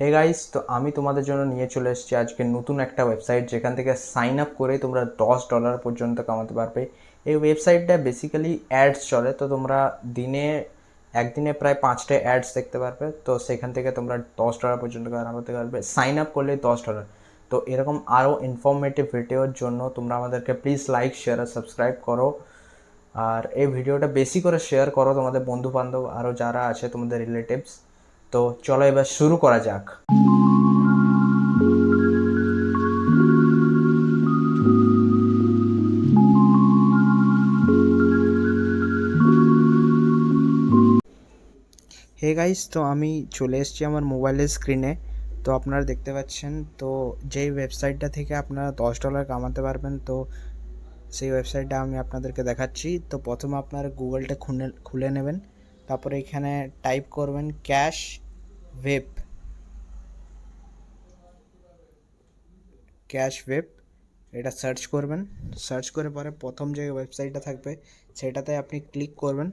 Hey guys, তো আমি তোমাদের জন্য নিয়ে চলে এসেছি আজকে নতুন একটা ওয়েবসাইট যেখান থেকে সাইন আপ করে তোমরা $10 পর্যন্ত কামাতে পারবে। এই ওয়েবসাইটটা বেসিক্যালি অ্যাডস চলে, তো তোমরা একদিনে প্রায় 5টা অ্যাডস দেখতে পারবে। তো সেখান থেকে তোমরা $10 পর্যন্ত কামাতে পারবে সাইন আপ করলে $10। তো এরকম আরও ইনফরমেটিভ ভিডিওর জন্য তোমরা আমাদেরকে প্লিজ লাইক, শেয়ার আর সাবস্ক্রাইব করো। আর এই ভিডিওটা বেশি করে শেয়ার করো তোমাদের বন্ধু বান্ধব আরও যারা আছে তোমাদের রিলেটিভস। তো চলো এবার শুরু করা যাক। হে গাইস, তো আমি চলে এসেছি আমার মোবাইলের স্ক্রিনে। তো আপনারা দেখতে পাচ্ছেন, তো যেই ওয়েবসাইটটা থেকে আপনারা $10 কামাতে পারবেন, তো সেই ওয়েবসাইটটা আমি আপনাদেরকে দেখাচ্ছি। তো প্রথমে আপনারা গুগলটা খুলে নেবেন, তারপরে এখানে টাইপ করবেন ওয়েব ক্যাশ ওয়েব, এটা সার্চ করবেন। সার্চ করে পরে প্রথম যে ওয়েবসাইটটা থাকবে সেটাতে আপনি ক্লিক করবেন।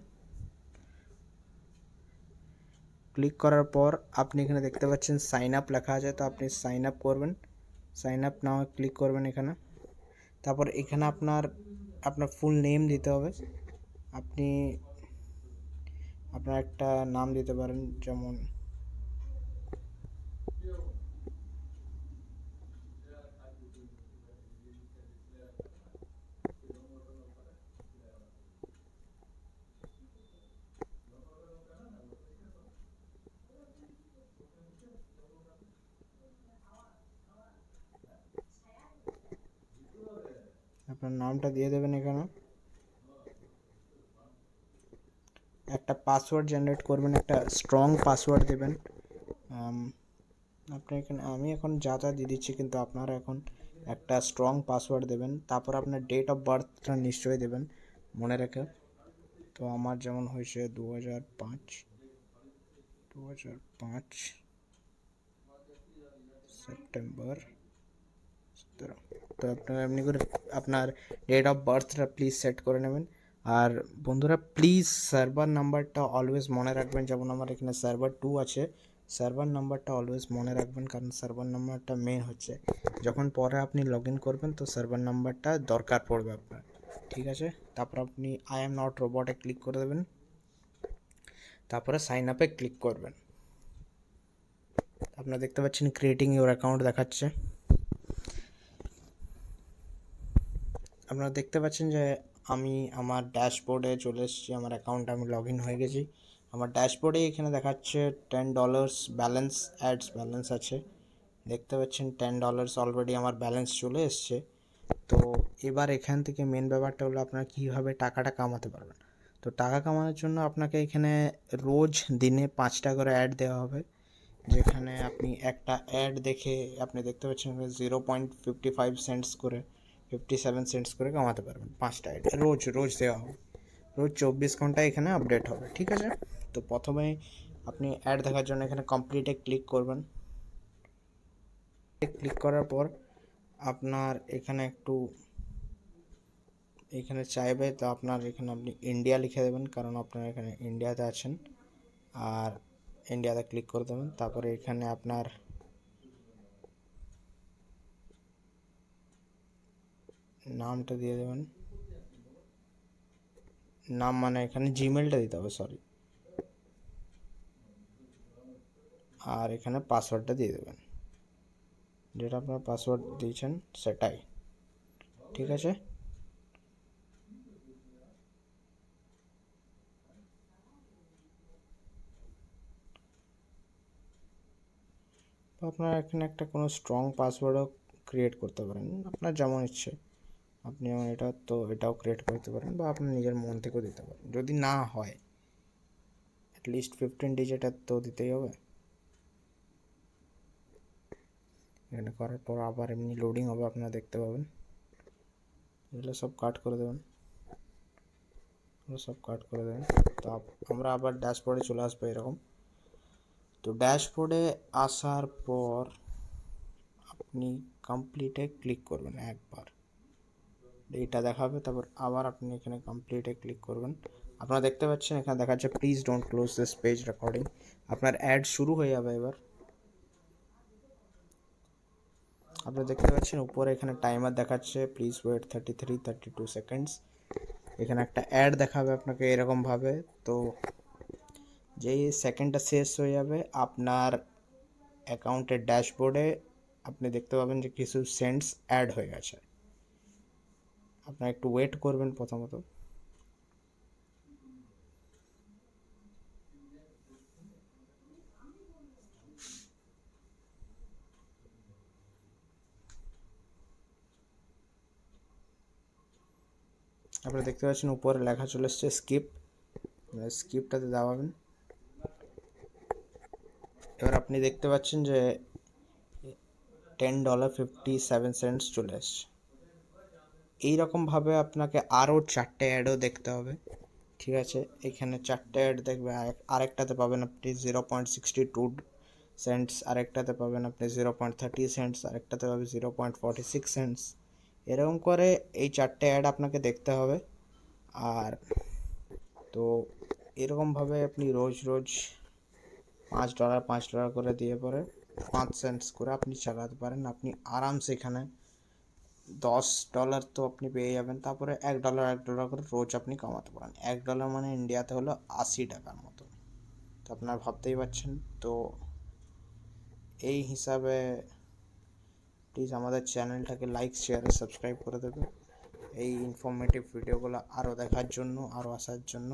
ক্লিক করার পর আপনি এখানে দেখতে পাচ্ছেন সাইন আপ লেখা আছে, তো আপনি সাইন আপ করবেন। সাইন আপ নাও ক্লিক করবেন এখানে। তারপর এখানে আপনার আপনার ফুল নেম দিতে হবে। আপনি আপনার একটা নাম দিতে পারেন, যেমন আপনার নামটা দিয়ে দেবেন এখানে। একটা পাসওয়ার্ড জেনারেট করবেন, একটা স্ট্রং পাসওয়ার্ড দেবেন। আপনি এখানে আমি এখন যা যা দিয়ে দিচ্ছি, কিন্তু আপনারা এখন একটা স্ট্রং পাসওয়ার্ড দেবেন। তারপর আপনার ডেট অফ বার্থটা নিশ্চয়ই দেবেন মনে রেখে। তো আমার যেমন হয়েছে 2005 সেপ্টেম্বর 17। তো আপনারা এমনি করে আপনার ডেট অফ বার্থটা প্লিজ সেট করে নেবেন। আর বন্ধুরা, প্লিজ সার্ভার নাম্বারটা অলওয়েজ মনে রাখবেন। যেমন আমার এখানে সার্ভার 2 আছে, সার্ভার নাম্বারটা অলওয়েজ মনে রাখবেন, কারণ সার্ভার নাম্বারটা মেন হচ্ছে। যখন পরে আপনি লগ ইন করবেন তো সার্ভার নাম্বারটা দরকার পড়বে আপনার, ঠিক আছে? তারপর আপনি আই এম নট রোবটে ক্লিক করে দেবেন, তারপরে সাইন আপে ক্লিক করবেন। আপনারা দেখতে পাচ্ছেন ক্রিয়েটিং ইউর অ্যাকাউন্ট দেখাচ্ছে। আপনারা দেখতে পাচ্ছেন যে আমি আমার ড্যাশবোর্ডে চলে এসেছি, আমার অ্যাকাউন্টে আমি লগ ইন হয়ে গেছি। আমার ড্যাশবোর্ডে এখানে দেখাচ্ছে $10 ব্যালেন্স, অ্যাডস ব্যালেন্স আছে। দেখতে পাচ্ছেন $10 অলরেডি আমার ব্যালেন্স চলে এসছে। তো এবার এখান থেকে মেন ব্যাপারটা হলো আপনারা কীভাবে টাকাটা কামাতে পারবেন। তো টাকা কামানোর জন্য আপনাকে এখানে রোজ দিনে 5টা করে অ্যাড দেওয়া হবে, যেখানে আপনি একটা অ্যাড দেখে আপনি দেখতে পাচ্ছেন 0.55 সেন্টস করে 57 সেন্টস করে কামাতে পারবেন। 5টা অ্যাড রোজ রোজ দেওয়া হবে, রোজ 24 ঘন্টা এখানে আপডেট হবে, ঠিক আছে? তো প্রথমে আপনি অ্যাড দেখার জন্য এখানে কমপ্লিটে ক্লিক করবেন। ক্লিক করার পর আপনার এখানে এখানে চাইবে, তো আপনার এখানে আপনি ইন্ডিয়া লিখে দেবেন, কারণ আপনার এখানে ইন্ডিয়াতে আছেন। আর ইন্ডিয়াতে ক্লিক করে দেবেন। তারপরে এখানে আপনার নামটা দিয়ে দেবেন। নাম মানে এখানে জিমেলটা দিতে হবে, সরি। আর এখানে পাসওয়ার্ডটা দিয়ে দেবেন, যেটা আপনার পাসওয়ার্ড দিয়েছেন সেটাই, ঠিক আছে? তো আপনারা এখানে একটা কোনো স্ট্রং পাসওয়ার্ডও ক্রিয়েট করতে পারেন, আপনার যেমন ইচ্ছে। আপনি যেমন এটাও ক্রিয়েট করতে পারেন, বা আপনি নিজের মন থেকেও দিতে পারেন। যদি না হয় অ্যাটলিস্ট 15 ডিজিটের তো দিতেই হবে। এখানে করার পর আবার এমনি লোডিং হবে, আপনারা দেখতে পাবেন। এগুলো সব কাট করে দেবেন, তো আমরা আবার ড্যাশবোর্ডে চলে আসবো এরকম। তো ড্যাশবোর্ডে আসার পর আপনি কমপ্লিটে ক্লিক করবেন একবার, এইটা দেখাবে। তারপর আবার আপনি এখানে কমপ্লিটে ক্লিক করবেন। আপনারা দেখতে পাচ্ছেন এখানে দেখাচ্ছে please don't close this page recording. আপনার অ্যাড শুরু হয়ে যাবে এবার। আপনারা দেখতে পাচ্ছেন উপরে এখানে টাইমার দেখাচ্ছে, প্লিজ ওয়েট 32 সেকেন্ডস। এখানে একটা অ্যাড দেখাবে আপনাকে এরকমভাবে। তো যেই সেকেন্ডটা শেষ হয়ে যাবে আপনার অ্যাকাউন্টের ড্যাশবোর্ডে আপনি দেখতে পাবেন যে কিছু সেন্টস অ্যাড হয়ে গেছে। আপনারা একটু ওয়েট করবেন প্রথমত। আপনারা দেখতে পাচ্ছেন উপরে লেখা চলে এসছে স্কিপ, স্কিপটাতে দাবাবেন। এবার আপনি দেখতে পাচ্ছেন যে $10.57 চলে এসছে। এইরকমভাবে আপনাকে আরও 4টে অ্যাডও দেখতে হবে, ঠিক আছে? এখানে 4টে অ্যাড দেখবে, আরেকটাতে পাবেন আপনি 0.62 সেন্টস, আরেকটাতে পাবেন আপনি 0.30 সেন্টস, আরেকটাতে পাবেন 0.46 সেন্টস। এরকম করে এই 4টে অ্যাড আপনাকে দেখতে হবে। আর তো এরকমভাবে আপনি রোজ রোজ $5 করে দিয়ে পরে 5 সেন্টস করে আপনি চালাতে পারেন। আপনি আরামসে এখানে $10 তো আপনি পেয়ে যাবেন, তারপরে $1 করে রোজ আপনি কামাতে পারেন। $1 মানে ইন্ডিয়াতে হলো 80 টাকার মতো। তো আপনারা ভাবতেই পারছেন। তো এই হিসাবে প্লিজ আমাদের চ্যানেলটাকে লাইক, শেয়ার, সাবস্ক্রাইব করে দেবে এই ইনফরমেটিভ ভিডিওগুলো আরও দেখার জন্য, আরও আসার জন্য।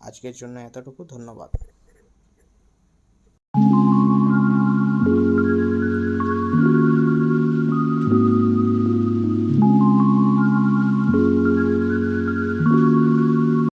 আজকের জন্য এতটুকু, ধন্যবাদ।